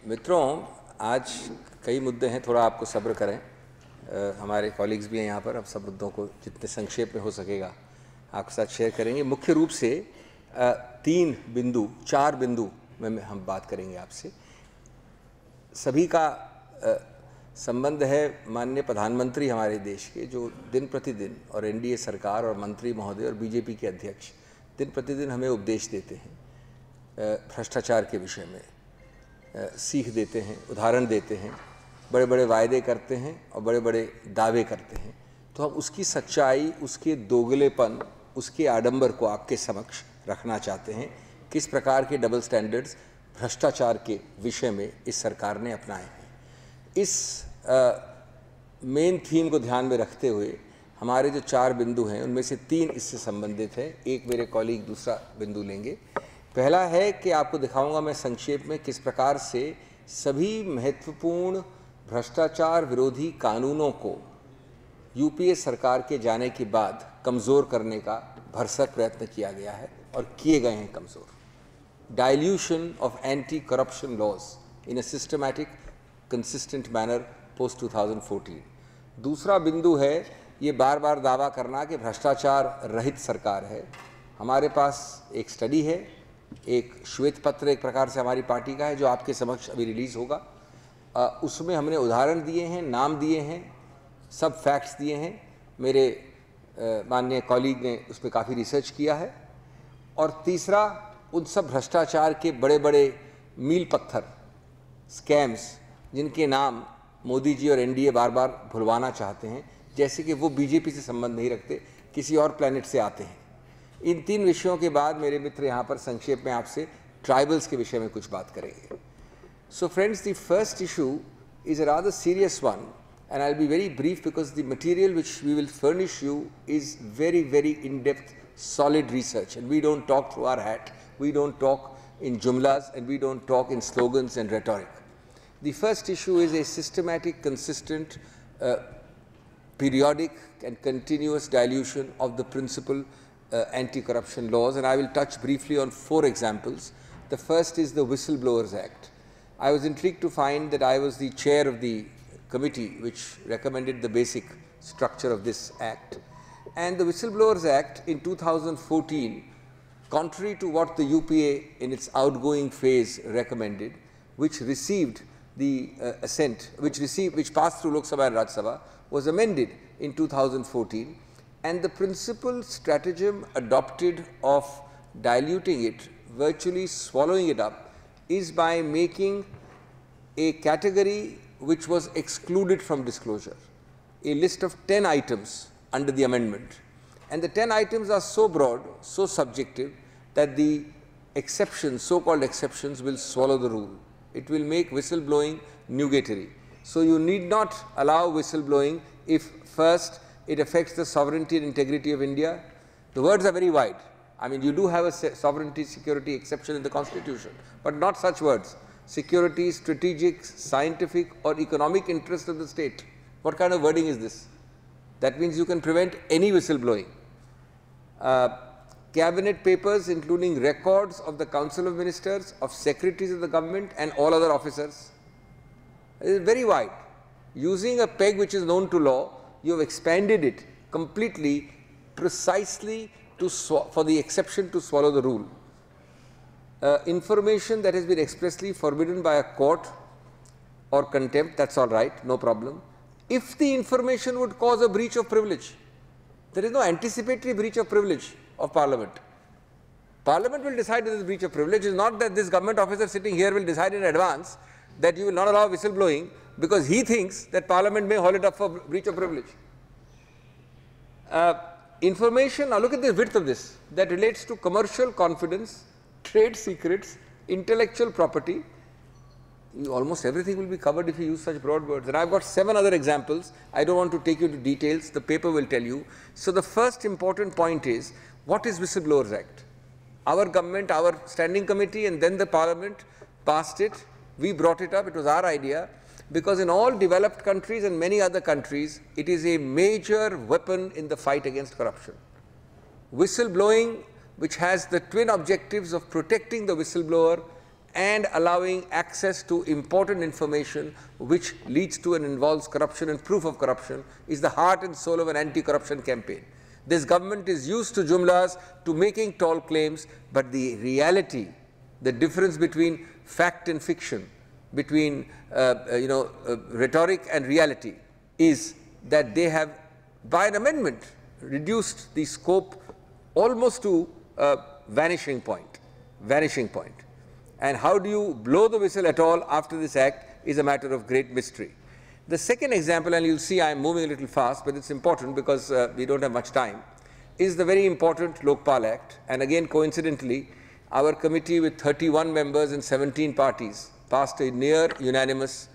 मित्रों, आज कई मुद्दे हैं, थोड़ा आपको सब्र करें। हमारे कॉलीग्स भी हैं यहाँ पर, अब सब मुद्दों को जितने संक्षेप में हो सकेगा आपके साथ शेयर करेंगे। मुख्य रूप से 4 बिंदु में हम बात करेंगे आपसे। सभी का संबंध है माननीय प्रधानमंत्री हमारे देश के, जो दिन प्रतिदिन, और एनडीए सरकार और मंत्री महोदय और बीजेपी के अध्यक्ष दिन प्रतिदिन हमें उपदेश देते हैं, भ्रष्टाचार के विषय में सीख देते हैं, उदाहरण देते हैं, बड़े बड़े वायदे करते हैं और बड़े बड़े दावे करते हैं। तो हम उसकी सच्चाई, उसके दोगलेपन, उसके आडंबर को आपके समक्ष रखना चाहते हैं। किस प्रकार के डबल स्टैंडर्ड्स भ्रष्टाचार के विषय में इस सरकार ने अपनाए हैं। इस मेन थीम को ध्यान में रखते हुए हमारे जो 4 बिंदु हैं उनमें से 3 इससे संबंधित है। एक मेरे कॉलीग दूसरा बिंदु लेंगे। पहला है कि आपको दिखाऊंगा मैं संक्षेप में किस प्रकार से सभी महत्वपूर्ण भ्रष्टाचार विरोधी कानूनों को यूपीए सरकार के जाने के बाद कमज़ोर करने का भरसक प्रयत्न किया गया है और किए गए हैं कमज़ोर। Dilution of anti corruption laws in a systematic consistent manner post 2014। दूसरा बिंदु है ये बार बार दावा करना कि भ्रष्टाचार रहित सरकार है। हमारे पास एक स्टडी है, एक श्वेत पत्र एक प्रकार से हमारी पार्टी का है, जो आपके समक्ष अभी रिलीज़ होगा। उसमें हमने उदाहरण दिए हैं, नाम दिए हैं, सब फैक्ट्स दिए हैं। मेरे माननीय कॉलीग ने उस पर काफ़ी रिसर्च किया है। और तीसरा, उन सब भ्रष्टाचार के बड़े बड़े मील पत्थर, स्कैम्स, जिनके नाम मोदी जी और एनडीए बार बार भुलवाना चाहते हैं, जैसे कि वो बीजेपी से संबंध नहीं रखते, किसी और प्लैनेट से आते हैं। इन 3 विषयों के बाद मेरे मित्र यहाँ पर संक्षेप में आपसे ट्राइबल्स के विषय में कुछ बात करेंगे। So friends, the first issue is a rather serious one, and I'll be very brief because the material which we will furnish you is very, very in-depth, solid research, and we don't talk through our hat, we don't talk in jumlas, and we don't talk in slogans and rhetoric. The first issue is a systematic, consistent, periodic and continuous dilution of the principal anti-corruption laws, and I will touch briefly on 4 examples. The first is the Whistleblowers Act. I was intrigued to find that I was the chair of the committee which recommended the basic structure of this act. And the Whistleblowers Act in 2014, contrary to what the UPA in its outgoing phase recommended, which received the assent, which passed through Lok Sabha and Rajya Sabha, was amended in 2014. And the principal stratagem adopted of diluting it, virtually swallowing it up, is by making a category which was excluded from disclosure, a list of 10 items under the amendment. And the 10 items are so broad, so subjective, that the exceptions, so-called exceptions, will swallow the rule. It will make whistleblowing nugatory. So you need not allow whistleblowing if first it affects the sovereignty and integrity of India. The words are very wide. I mean, you do have a sovereignty security exception in the Constitution, but not such words. Security, strategic, scientific or economic interest of the state. What kind of wording is this? That means you can prevent any whistleblowing. Cabinet papers including records of the Council of Ministers, of secretaries of the government and all other officers. It is very wide. Using a peg which is known to law, you have expanded it completely, precisely for the exception to swallow the rule. Information that has been expressly forbidden by a court or contempt, that's all right, no problem. If the information would cause a breach of privilege, there is no anticipatory breach of privilege of Parliament. Parliament will decide this breach of privilege. It is not that this government officer sitting here will decide in advance that you will not allow whistleblowing because he thinks that Parliament may hold it up for breach of privilege. Information, now look at the width of this, that relates to commercial confidence, trade secrets, intellectual property. Almost everything will be covered if you use such broad words. And I have got 7 other examples. I don't want to take you to details. The paper will tell you. So the first important point is, what is Whistleblowers Act? Our government, our standing committee and then the Parliament passed it. We brought it up. It was our idea. Because in all developed countries and many other countries, it is a major weapon in the fight against corruption. Whistleblowing, which has the twin objectives of protecting the whistleblower and allowing access to important information which leads to and involves corruption and proof of corruption is the heart and soul of an anti-corruption campaign. This government is used to jumlas, to making tall claims, but the reality, the difference between fact and fiction, between rhetoric and reality, is that they have, by an amendment, reduced the scope almost to a vanishing point. And how do you blow the whistle at all after this act is a matter of great mystery. The second example, and you'll see I'm moving a little fast, but it's important because we don't have much time, is the very important Lokpal Act. And again, coincidentally, our committee with 31 members and 17 parties passed a near unanimous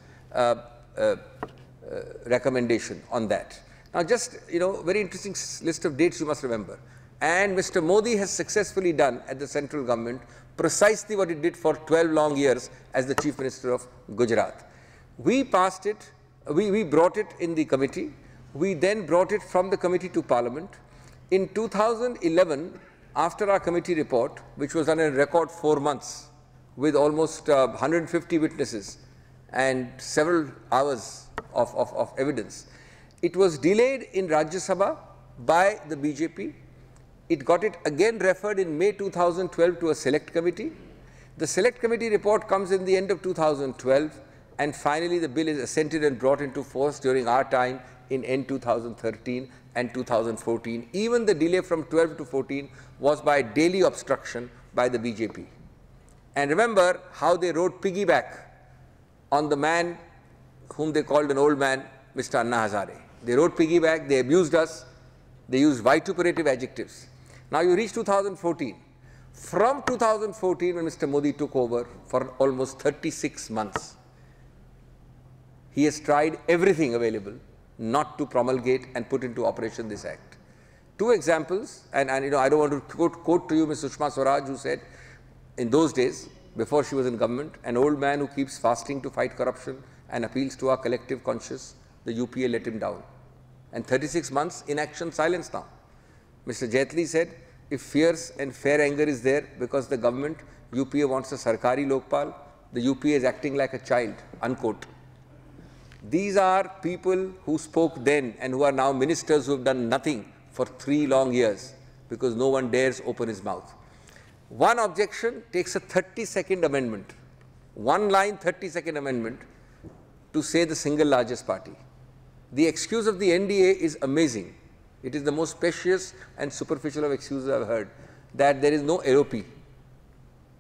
recommendation on that. Now, just, very interesting list of dates you must remember. And Mr. Modi has successfully done at the central government precisely what he did for 12 long years as the Chief Minister of Gujarat. We passed it, we brought it in the committee. We then brought it from the committee to Parliament. In 2011, after our committee report, which was done in record 4 months, with almost 150 witnesses and several hours of evidence, it was delayed in Rajya Sabha by the BJP. It got it again referred in May 2012 to a select committee. The select committee report comes in the end of 2012, and finally the bill is assented and brought into force during our time in end 2013 and 2014. Even the delay from 12 to 14 was by daily obstruction by the BJP. And remember how they wrote piggyback on the man whom they called an old man, Mr. Anna Hazare. They wrote piggyback, they abused us, they used vituperative adjectives. Now you reach 2014. From 2014, when Mr. Modi took over, for almost 36 months, he has tried everything available not to promulgate and put into operation this act. Two examples, and I don't want to quote to you Ms. Sushma Swaraj, who said in those days, before she was in government, an old man who keeps fasting to fight corruption and appeals to our collective conscience, the UPA let him down. And 36 months inaction, silence now. Mr. Jaitley said, if fierce and fair anger is there because the government, UPA wants a Sarkari Lokpal, the UPA is acting like a child, unquote. These are people who spoke then and who are now ministers who have done nothing for 3 long years because no one dares open his mouth. One objection takes a 30-second amendment, one line 30-second amendment to say the single largest party. The excuse of the NDA is amazing. It is the most specious and superficial of excuses I have heard, that there is no LOP.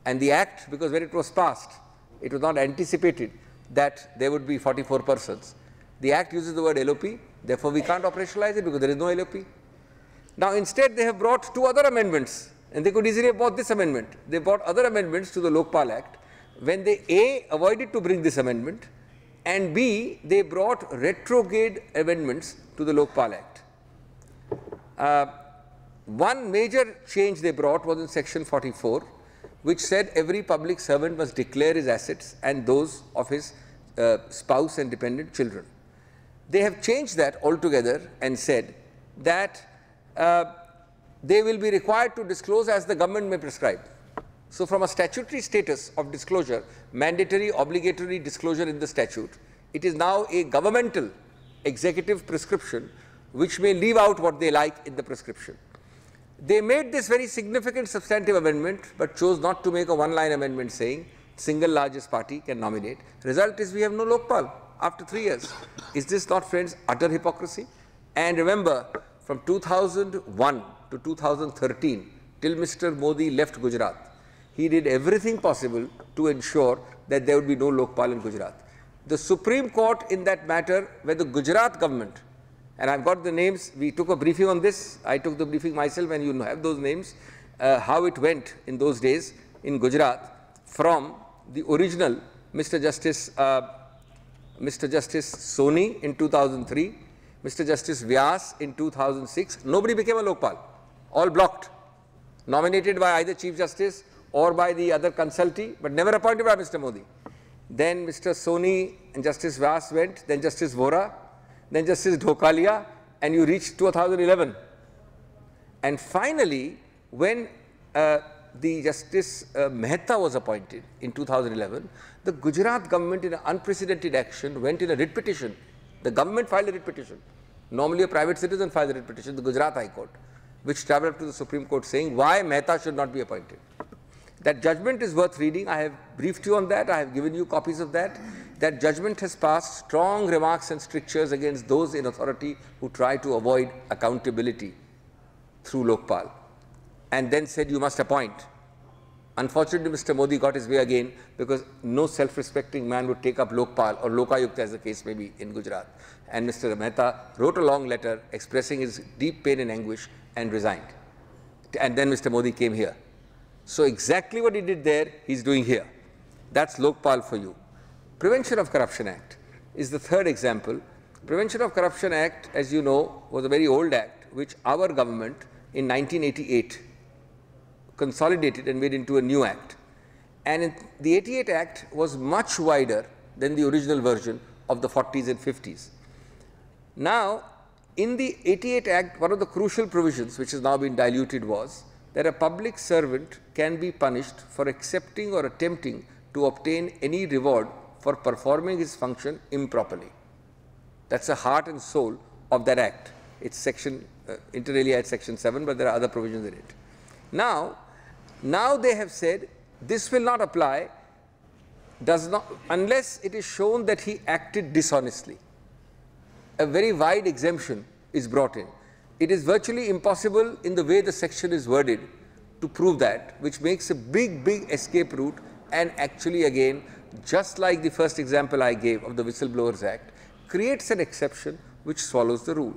And the act, because when it was passed, it was not anticipated that there would be 44 persons. The act uses the word LOP, therefore we can't operationalize it because there is no LOP. Now instead they have brought 2 other amendments, and they could easily have brought this amendment. They brought other amendments to the Lokpal Act when they A, avoided to bring this amendment, and B, they brought retrograde amendments to the Lokpal Act. One major change they brought was in section 44, which said every public servant must declare his assets and those of his spouse and dependent children. They have changed that altogether and said that they will be required to disclose as the government may prescribe. So from a statutory status of disclosure, mandatory, obligatory disclosure in the statute, it is now a governmental executive prescription which may leave out what they like in the prescription. They made this very significant substantive amendment, but chose not to make a one-line amendment saying single largest party can nominate. Result is we have no Lokpal after 3 years. Is this not, friends, utter hypocrisy? And remember, from 2001 to 2013, till Mr. Modi left Gujarat, he did everything possible to ensure that there would be no Lokpal in Gujarat. The Supreme Court in that matter, where the Gujarat government, and I've got the names, we took a briefing on this, I took the briefing myself and you have those names, how it went in those days in Gujarat from the original Mr. Justice Soni in 2003, Mr. Justice Vyas in 2006, nobody became a Lokpal, all blocked, nominated by either Chief Justice or by the other consultee, but never appointed by Mr. Modi. Then Mr. Soni and Justice Vyas went, then Justice Vora, then Justice Dhokalia, and you reached 2011. And finally, when the Justice Mehta was appointed in 2011, the Gujarat government in an unprecedented action went in a writ petition. The government filed a writ petition. Normally a private citizen files a writ petition, the Gujarat High Court, which travelled up to the Supreme Court saying why Mehta should not be appointed. That judgment is worth reading. I have briefed you on that. I have given you copies of that. That judgment has passed strong remarks and strictures against those in authority who try to avoid accountability through Lokpal, and then said you must appoint. Unfortunately, Mr. Modi got his way again, because no self-respecting man would take up Lokpal or Lokayukt, as the case may be, in Gujarat. And Mr. Mehta wrote a long letter expressing his deep pain and anguish and resigned. And then Mr. Modi came here. So exactly what he did there, he's doing here. That's Lokpal for you. Prevention of Corruption Act is the third example. Prevention of Corruption Act, as you know, was a very old act which our government in 1988 consolidated and made into a new act. And the 88 Act was much wider than the original version of the 40s and 50s. Now, in the 88 Act, one of the crucial provisions which has now been diluted was that a public servant can be punished for accepting or attempting to obtain any reward for performing his function improperly. That's the heart and soul of that act. It's section, inter alia at section 7, but there are other provisions in it. Now they have said this will not apply unless it is shown that he acted dishonestly. A very wide exemption is brought in. It is virtually impossible in the way the section is worded to prove that, which makes a big escape route, and actually again, just like the first example I gave of the Whistleblowers Act, creates an exception which swallows the rule.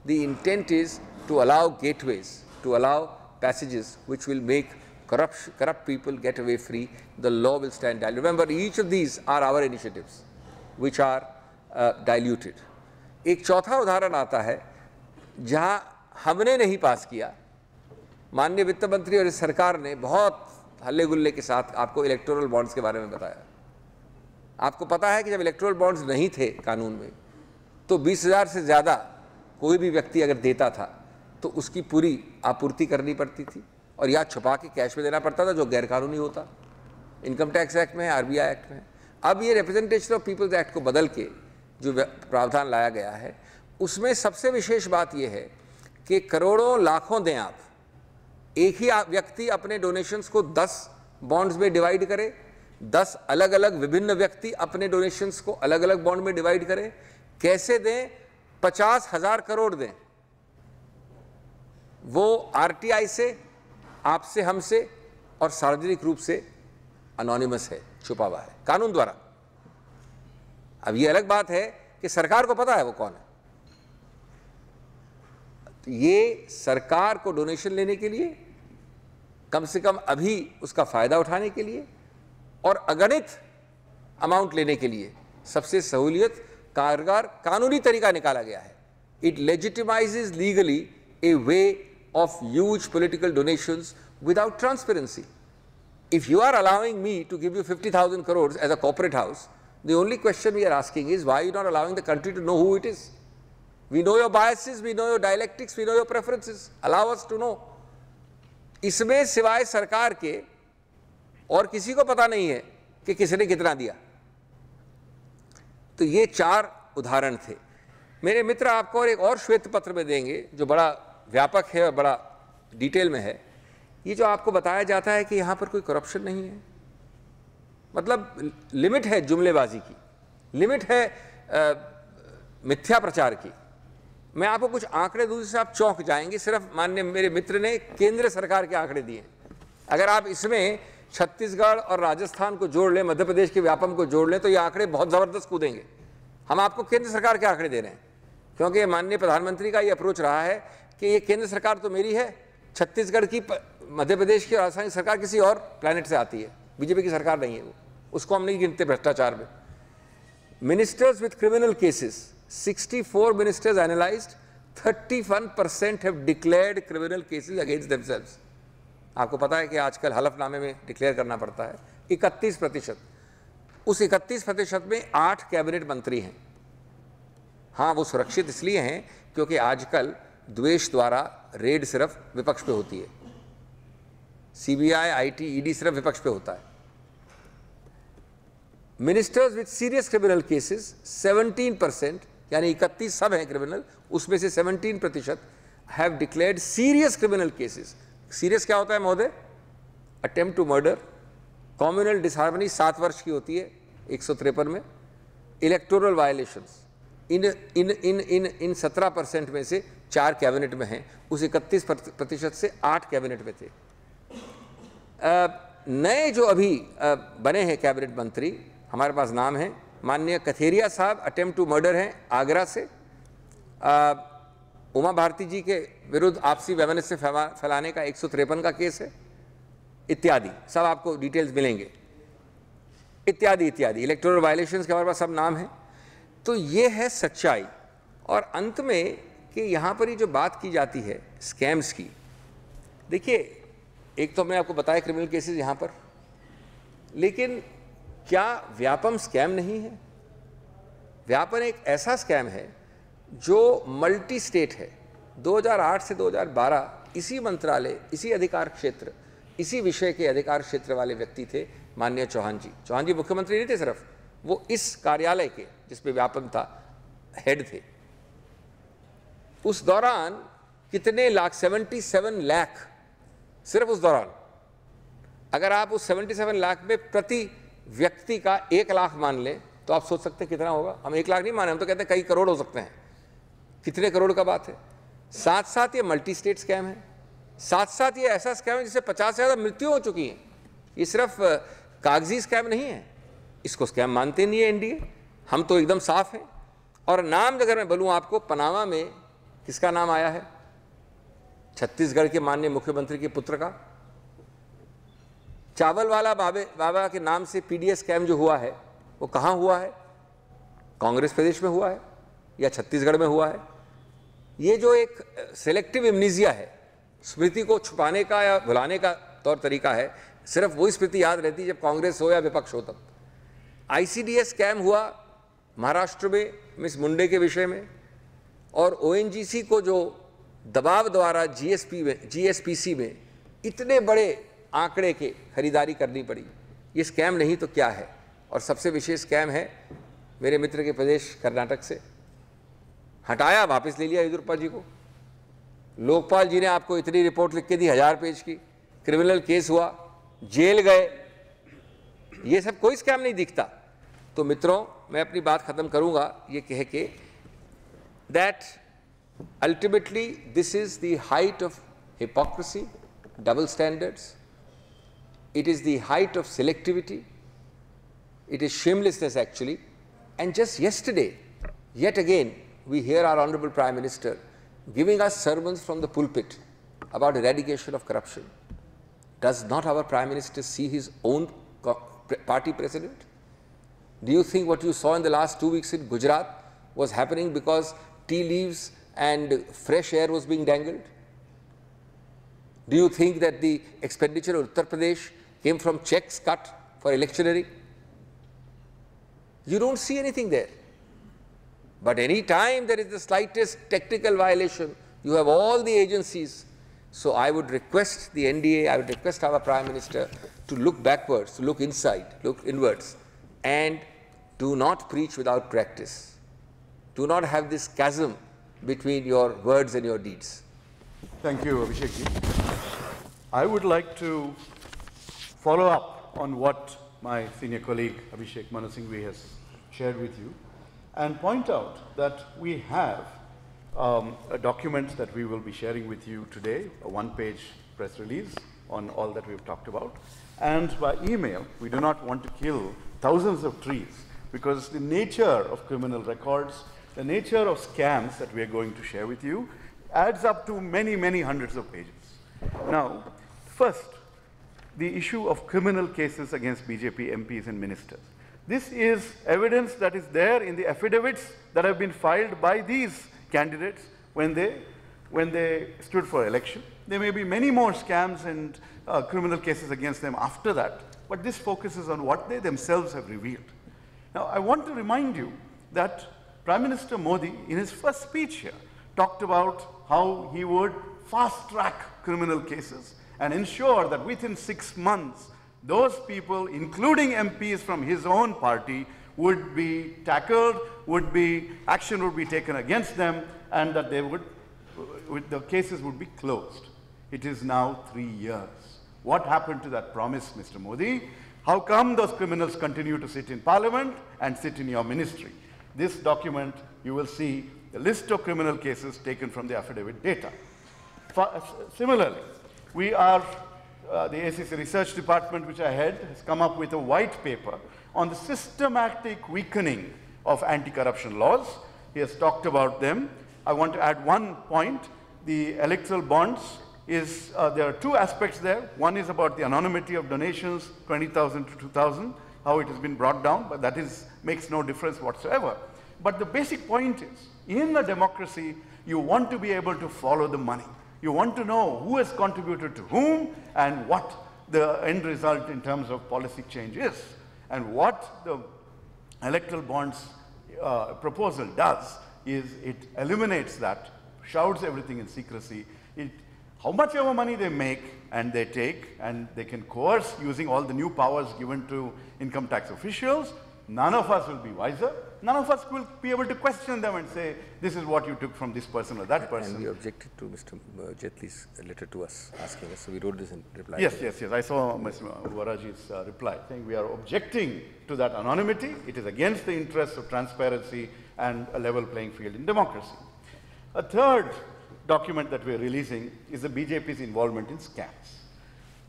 The intent is to allow gateways, to allow passages which will make corrupt people get away free. The law will stand down. Remember, each of these are our initiatives which are diluted. एक चौथा उदाहरण आता है जहां हमने नहीं पास किया, माननीय वित्त मंत्री और इस सरकार ने बहुत हल्ले गुल्ले के साथ आपको इलेक्टोरल बॉन्ड्स के बारे में बताया। आपको पता है कि जब इलेक्टोरल बॉन्ड्स नहीं थे कानून में, तो 20,000 से ज़्यादा कोई भी व्यक्ति अगर देता था तो उसकी पूरी आपूर्ति करनी पड़ती थी, और या छुपा के कैश में देना पड़ता था, जो गैरकानूनी होता। इनकम टैक्स एक्ट में है, RBI एक्ट में है। अब ये रिप्रेजेंटेशन ऑफ पीपल्स एक्ट को बदल के जो प्रावधान लाया गया है, उसमें सबसे विशेष बात यह है कि करोड़ों लाखों दें आप, एक ही व्यक्ति अपने डोनेशंस को 10 बॉन्ड्स में डिवाइड करे, 10 अलग अलग विभिन्न व्यक्ति अपने डोनेशंस को अलग अलग बॉन्ड में डिवाइड करें। कैसे दें? 50,000 करोड़ दें, वो RTI से, आपसे, हमसे, और सार्वजनिक रूप से अनोनिमस है, छुपा हुआ है कानून द्वारा। अब ये अलग बात है कि सरकार को पता है वो कौन है। तो ये सरकार को डोनेशन लेने के लिए, कम से कम अभी उसका फायदा उठाने के लिए, और अगणित अमाउंट लेने के लिए सबसे सहूलियत कारगर कानूनी तरीका निकाला गया है। It legitimises legally a way of huge political donations without transparency. If you are allowing me to give you 50,000 crores as a corporate house, the only question we are asking is why are you not allowing the country to know who it is? We know your biases, we know your dialectics, we know your preferences. Allow us to know. इसमें सिवाय सरकार के और किसी को पता नहीं है कि किसने कितना दिया। तो ये 4 उदाहरण थे। मेरे मित्र आपको और एक और श्वेत पत्र में देंगे जो बड़ा व्यापक है और बड़ा डिटेल में है। ये जो आपको बताया जाता है कि यहाँ पर कोई करप्शन नहीं है, मतलब लिमिट है जुमलेबाजी की, लिमिट है मिथ्या प्रचार की। मैं आपको कुछ आंकड़े दूँ जिससे आप चौंक जाएंगे। सिर्फ माननीय मेरे मित्र ने केंद्र सरकार के आंकड़े दिए। अगर आप इसमें छत्तीसगढ़ और राजस्थान को जोड़ लें, मध्य प्रदेश के व्यापम को जोड़ लें, तो ये आंकड़े बहुत ज़बरदस्त कूदेंगे। हम आपको केंद्र सरकार के आंकड़े दे रहे हैं क्योंकि माननीय प्रधानमंत्री का ये अप्रोच रहा है कि ये केंद्र सरकार तो मेरी है, छत्तीसगढ़ की, मध्य प्रदेश की राजस्थान की सरकार किसी और प्लैनेट से आती है, बीजेपी की सरकार नहीं है वो, उसको हम नहीं गिनते भ्रष्टाचार में। Ministers with criminal cases, 64 ministers analysed, 31% have declared criminal cases against themselves. आपको पता है कि आजकल हलफनामे में डिक्लेयर करना पड़ता है। 31%, उस 31% में 8 कैबिनेट मंत्री हैं। हाँ, वो सुरक्षित इसलिए हैं क्योंकि आजकल द्वेष द्वारा रेड सिर्फ विपक्ष पे होती है। CBI, IT, ED सिर्फ विपक्ष पे होता है। Ministers with serious criminal cases 17%, यानी 31 सब हैं क्रिमिनल, उसमें से 17% have declared serious criminal cases. Serious क्या होता है महोदय? Attempt to murder, communal disharmony 7 वर्ष की होती है 153 में, इलेक्टोरल वायलेशंस इन 17% में से 4 कैबिनेट में हैं, उस 31% से 8 कैबिनेट में थे। नए जो अभी बने हैं कैबिनेट मंत्री, हमारे पास नाम है, माननीय कथेरिया साहब अटेम्प्ट टू मर्डर हैं आगरा से, उमा भारती जी के विरुद्ध आपसी वैमनस्य फैलाने का 153 का केस है, इत्यादि सब आपको डिटेल्स मिलेंगे, इत्यादि इत्यादि। इलेक्टोरल वायलेशंस के हमारे पास सब नाम है। तो ये है सच्चाई। और अंत में कि यहाँ पर ही जो बात की जाती है स्कैम्स की, देखिए एक तो हमने आपको बताया क्रिमिनल केसेस यहाँ पर, लेकिन क्या व्यापम स्कैम नहीं है? व्यापम एक ऐसा स्कैम है जो मल्टी स्टेट है। 2008 से 2012 इसी मंत्रालय, इसी अधिकार क्षेत्र, इसी विषय के अधिकार क्षेत्र वाले व्यक्ति थे माननीय चौहान जी। चौहान जी मुख्यमंत्री नहीं थे सिर्फ, वो इस कार्यालय के जिसमें व्यापम था हेड थे। उस दौरान कितने लाख, 77 लाख सिर्फ उस दौरान। अगर आप उस 77 लाख में प्रति व्यक्ति का 1 लाख मान लें तो आप सोच सकते हैं कितना होगा। हम 1 लाख नहीं माने, हम तो कहते हैं कई करोड़ हो सकते हैं। कितने करोड़ का बात है। साथ साथ ये मल्टी स्टेट स्कैम है, साथ साथ ये ऐसा स्कैम है जिससे 50 से ज़्यादा मृत्यु हो चुकी है। ये सिर्फ कागजी स्कैम नहीं है, इसको स्कैम मानते नहीं है एनडीए, हम तो एकदम साफ हैं। और नाम अगर मैं बोलूँ आपको, पनामा में किसका नाम आया है? छत्तीसगढ़ के माननीय मुख्यमंत्री के पुत्र का। चावल वाला बाबा के नाम से पीडीएस स्कैम जो हुआ है वो कहाँ हुआ है? कांग्रेस प्रदेश में हुआ है या छत्तीसगढ़ में हुआ है? ये जो एक सेलेक्टिव एमनीजिया है, स्मृति को छुपाने का या भुलाने का तौर तरीका है, सिर्फ वही स्मृति याद रहती है जब कांग्रेस हो या विपक्ष हो तब। आईसीडीएस स्कैम हुआ महाराष्ट्र में मिस मुंडे के विषय में, और ओएनजीसी को जो दबाव द्वारा जीएसपीसी में इतने बड़े आंकड़े के खरीदारी करनी पड़ी। ये स्कैम नहीं तो क्या है? और सबसे विशेष स्कैम है मेरे मित्र के प्रदेश कर्नाटक से, हटाया, वापस ले लिया येदियुरप्पा जी को। लोकपाल जी ने आपको इतनी रिपोर्ट लिख के दी 1000 पेज की, क्रिमिनल केस हुआ, जेल गए, ये सब कोई स्कैम नहीं दिखता। तो मित्रों, मैं अपनी बात खत्म करूंगा ये कह के that ultimately this is the height of hypocrisy, double standards. It is the height of selectivity. It is shamelessness actually. And just yesterday, yet again, we hear our Honorable Prime Minister giving us sermons from the pulpit about eradication of corruption. Does not our Prime Minister see his own party president? Do you think what you saw in the last 2 weeks in Gujarat was happening because tea leaves and fresh air was being dangled? Do you think that the expenditure of Uttar Pradesh came from checks cut for electioneering? You don't see anything there. But any time there is the slightest technical violation, you have all the agencies. So I would request the NDA, I would request our Prime Minister to look backwards, to look inside, look inwards, and do not preach without practice. Do not have this chasm between your words and your deeds. Thank you, Abhishek ji. I would like to follow up on what my senior colleague Abhishek Singhvi has shared with you and point out that we have a document that we will be sharing with you today, a one-page press release on all that we've talked about. And by email, we do not want to kill thousands of trees because the nature of criminal records, the nature of scams that we are going to share with you adds up to many, many hundreds of pages. Now, first, the issue of criminal cases against BJP MPs and ministers. This is evidence that is there in the affidavits that have been filed by these candidates when they stood for election. There may be many more scams and criminal cases against them after that, but this focuses on what they themselves have revealed. Now, I want to remind you that Prime Minister Modi, in his first speech here, talked about how he would fast-track criminal cases and ensure that within 6 months, those people, including MPs from his own party, would be tackled, action would be taken against them, and that they the cases would be closed. It is now 3 years. What happened to that promise, Mr. Modi? How come those criminals continue to sit in parliament and sit in your ministry? This document, you will see the list of criminal cases taken from the affidavit data. Similarly, we are, the AICC research department, which I head, has come up with a white paper on the systematic weakening of anti-corruption laws. He has talked about them. I want to add one point. The electoral bonds is, there are two aspects there. One is about the anonymity of donations, 20,000 to 2,000, how it has been brought down, but that makes no difference whatsoever. But the basic point is, in a democracy, you want to be able to follow the money. You want to know who has contributed to whom and what the end result in terms of policy change is. And what the electoral bonds proposal does is it eliminates that, shrouds everything in secrecy. How much ever money they make and they take, and they can coerce using all the new powers given to income tax officials, none of us will be wiser. None of us will be able to question them and say, this is what you took from this person or that person. And we objected to Mr. Jaitley's letter to us, asking us, so we wrote this in reply. Yes. I saw Mr. Varaji's reply, saying we are objecting to that anonymity. It is against the interests of transparency and a level playing field in democracy. A third document that we're releasing is the BJP's involvement in scams.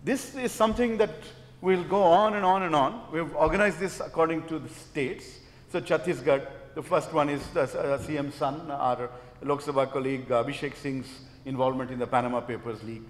This is something that will go on and on and on. We've organized this according to the states. So Chhattisgarh, the first one is the CM's son, our Lok Sabha colleague Abhishek Singh's involvement in the Panama Papers leak.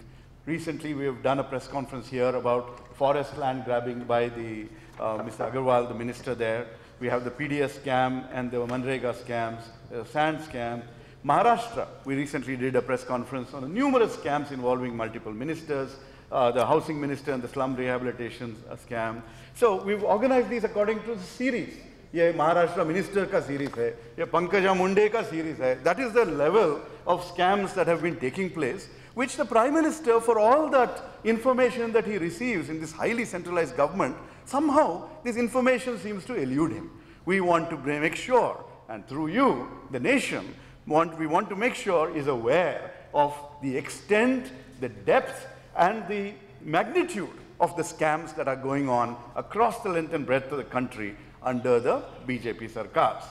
Recently, we have done a press conference here about forest land grabbing by the Mr. Agarwal, the minister there. We have the PDS scam and the Manrega scams, the sand scam. Maharashtra, we recently did a press conference on numerous scams involving multiple ministers, the housing minister and the slum rehabilitation scam. So we've organized these according to the series. ये Maharashtra minister का series है, ये पंकजा मुंडे का series है. That is the level of scams that have been taking place, which the Prime Minister, for all that information that he receives in this highly centralized government, somehow this information seems to elude him. We want to make sure, and through you, the nation, we want to make sure is aware of the extent, the depth, and the magnitude of the scams that are going on across the length and breadth of the country under the BJP Sarkars.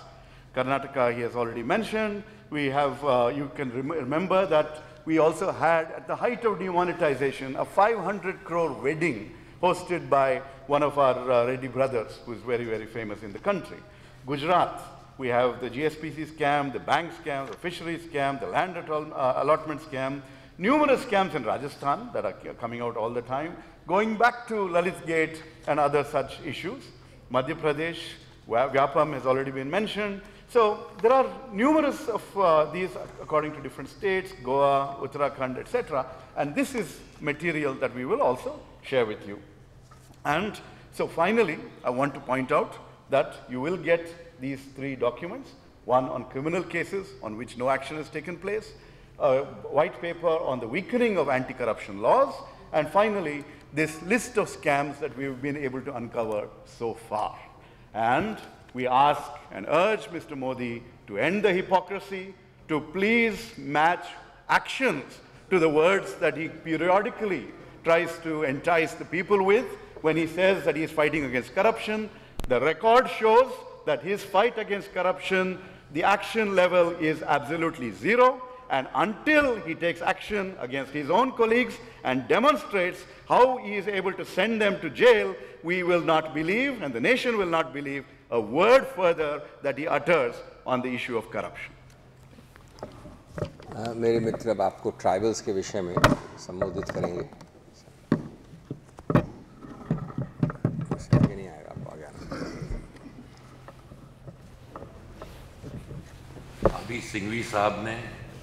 Karnataka, he has already mentioned. We have, you can remember that we also had, at the height of demonetization, a 500 crore wedding hosted by one of our Reddy brothers, who is very, very famous in the country. Gujarat, we have the GSPC scam, the bank scam, the fishery scam, the land allotment scam, numerous scams in Rajasthan that are coming out all the time, going back to Lalit Gate and other such issues. Madhya Pradesh, Vyapam has already been mentioned. So there are numerous of these according to different states, Goa, Uttarakhand, etc. And this is material that we will also share with you. And so finally, I want to point out that you will get these 3 documents, one on criminal cases on which no action has taken place, a white paper on the weakening of anti-corruption laws, and finally, this list of scams that we've been able to uncover so far. And we ask and urge Mr. Modi to end the hypocrisy, to please match actions to the words that he periodically tries to entice the people with when he says that he is fighting against corruption. The record shows that his fight against corruption, the action level is absolutely zero. And until he takes action against his own colleagues and demonstrates how he is able to send them to jail, we will not believe, and the nation will not believe, a word further that he utters on the issue of corruption. मेरे मित्र अब आपको tribals के विषय में संबोधित करेंगे. नहीं आएगा, आपको आगे आना. अभी सिंघवी साहब ने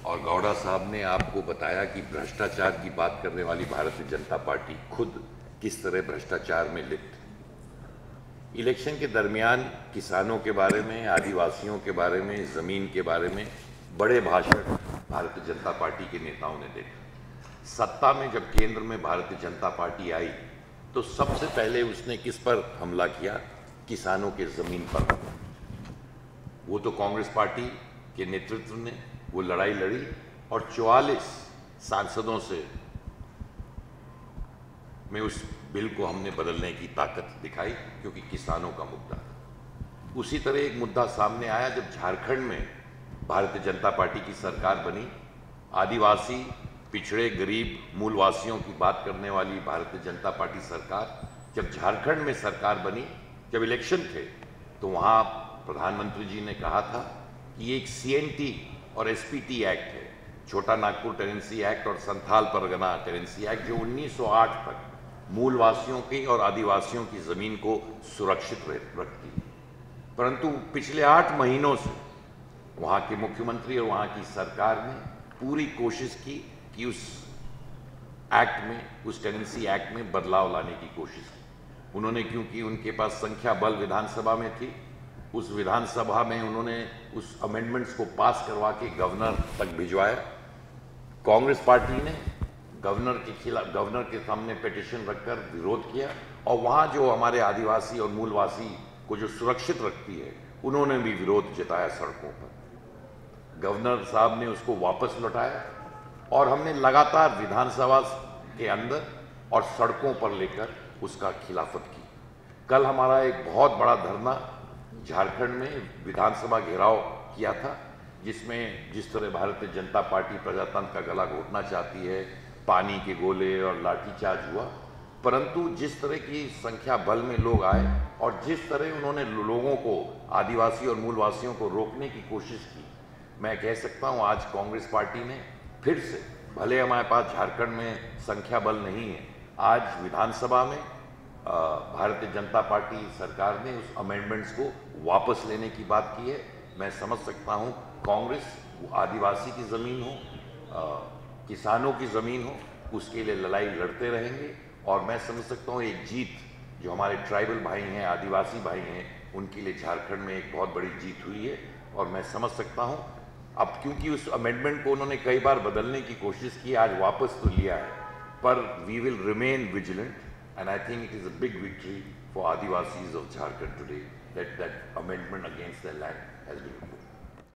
और गौड़ा साहब ने आपको बताया कि भ्रष्टाचार की बात करने वाली भारतीय जनता पार्टी खुद किस तरह भ्रष्टाचार में लिप्त. इलेक्शन के दरमियान किसानों के बारे में, आदिवासियों के बारे में, ज़मीन के बारे में बड़े भाषण भारतीय जनता पार्टी के नेताओं ने देखे. सत्ता में जब केंद्र में भारतीय जनता पार्टी आई तो सबसे पहले उसने किस पर हमला किया? किसानों के जमीन पर। वो तो कांग्रेस पार्टी के नेतृत्व ने वो लड़ाई लड़ी और 44 सांसदों से में उस बिल को हमने बदलने की ताकत दिखाई, क्योंकि किसानों का मुद्दा था। उसी तरह एक मुद्दा सामने आया जब झारखंड में भारतीय जनता पार्टी की सरकार बनी। आदिवासी, पिछड़े, गरीब, मूलवासियों की बात करने वाली भारतीय जनता पार्टी सरकार जब झारखंड में सरकार बनी, जब इलेक्शन थे तो वहाँ प्रधानमंत्री जी ने कहा था कि एक CNT और SPT एक्ट है, छोटा नागपुर टेनेंसी एक्ट और संथाल परगना टेनेंसी एक्ट, जो 1908 तक मूलवासियों की और आदिवासियों की जमीन को सुरक्षित रखती है। परंतु पिछले 8 महीनों से वहाँ के मुख्यमंत्री और वहाँ की सरकार ने पूरी कोशिश की कि उस एक्ट में, उस टेनेंसी एक्ट में बदलाव लाने की कोशिश की। उन्होंने, क्योंकि उनके पास संख्या बल विधानसभा में थी, उस विधानसभा में उन्होंने उस अमेंडमेंट्स को पास करवा के गवर्नर तक भिजवाया। कांग्रेस पार्टी ने गवर्नर के सामने पिटीशन रखकर विरोध किया और वहाँ जो हमारे आदिवासी और मूलवासी को जो सुरक्षित रखती है, उन्होंने भी विरोध जताया सड़कों पर। गवर्नर साहब ने उसको वापस लौटाया और हमने लगातार विधानसभा के अंदर और सड़कों पर लेकर उसका खिलाफत की। कल हमारा एक बहुत बड़ा धरना झारखंड में विधानसभा घेराव किया था, जिसमें जिस तरह भारतीय जनता पार्टी प्रजातंत्र का गला घोटना चाहती है, पानी के गोले और लाठीचार्ज हुआ, परंतु जिस तरह की संख्या बल में लोग आए और जिस तरह उन्होंने लोगों को, आदिवासी और मूलवासियों को रोकने की कोशिश की, मैं कह सकता हूँ आज कांग्रेस पार्टी ने फिर से, भले हमारे पास झारखंड में संख्या बल नहीं है, आज विधानसभा में भारतीय जनता पार्टी सरकार ने उस अमेंडमेंट्स को वापस लेने की बात की है। मैं समझ सकता हूँ कांग्रेस, वो आदिवासी की ज़मीन हो, किसानों की ज़मीन हो, उसके लिए लड़ाई लड़ते रहेंगे। और मैं समझ सकता हूँ एक जीत जो हमारे ट्राइबल भाई हैं, आदिवासी भाई हैं, उनके लिए झारखंड में एक बहुत बड़ी जीत हुई है। और मैं समझ सकता हूँ अब, क्योंकि उस अमेंडमेंट को उन्होंने कई बार बदलने की कोशिश की, आज वापस तो लिया है, पर we will remain vigilant and I think it is a big victory for adivasis of Jharkhand today that amendment against their land has been removed.